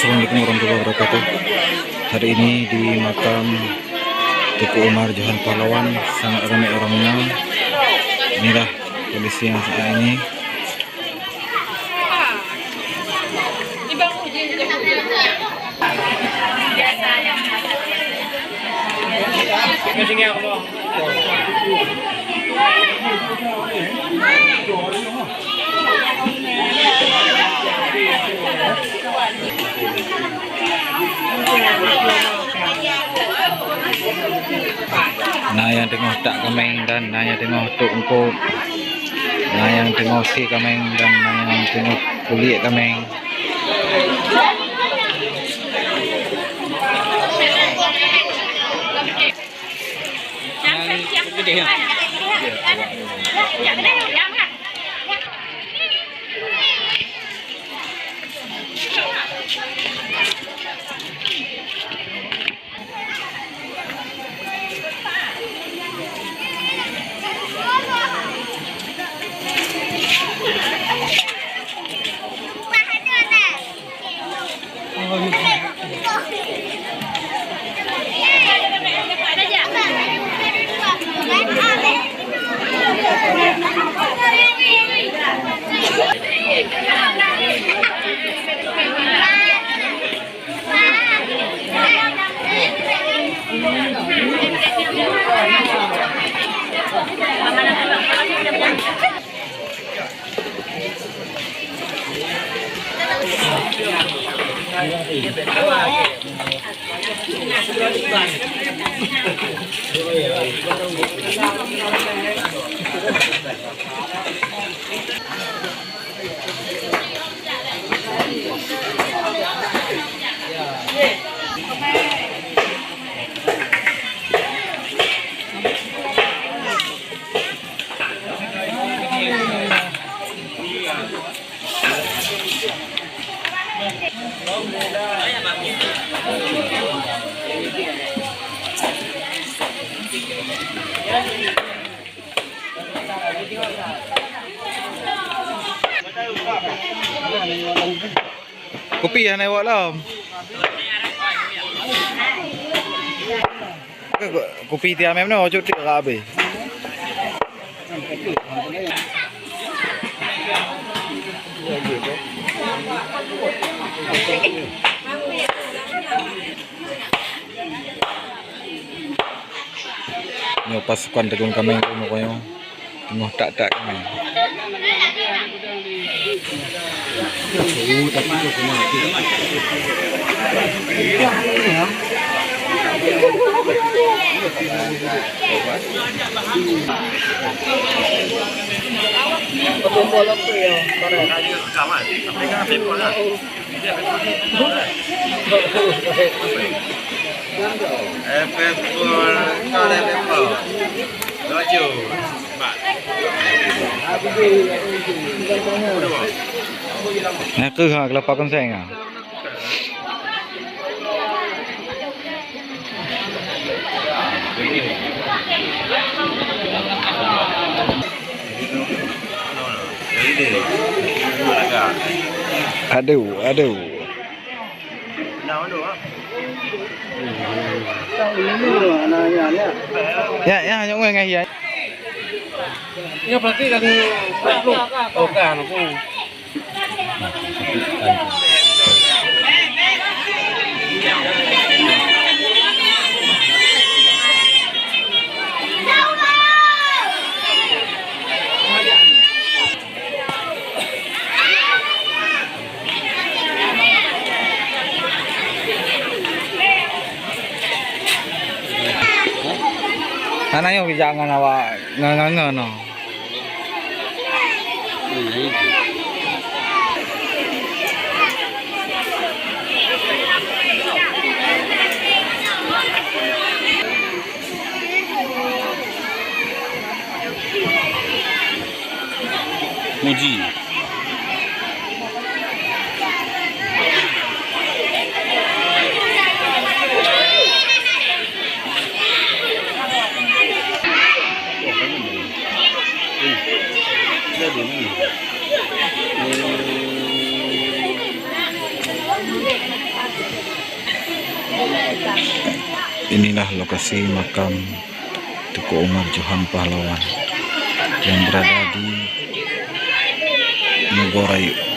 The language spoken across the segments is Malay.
Assalamualaikum warahmatullahi wabarakatuh. Hari ini di makam Tuku Umar Johan Pahlawan sangat ramai orangnya. Inilah kondisi yang saat ini. Nah yang tengah tak kameng dan nah yang tengah tuk engkau, nah yang tengah si kameng dan nah yang tengah kulit kameng. Kopi yang naik lah. Kopi tiap memang nak cuti ke habis. Ni pasukan Tegung Kameng tu makanya tengah tak kami. Nah, ke kelapa konseng ah. Aduh. Ya, yang ngai ya. Ya berarti kan kan aku. Karena yang jangan awak ngangan no. Muji. Inilah lokasi makam Tuku Umar Johan Pahlawan yang berada di Nugorayu.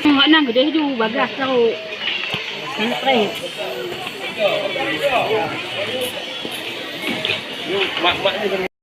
Họ năng ở đây dù bà gạt sau cái Mak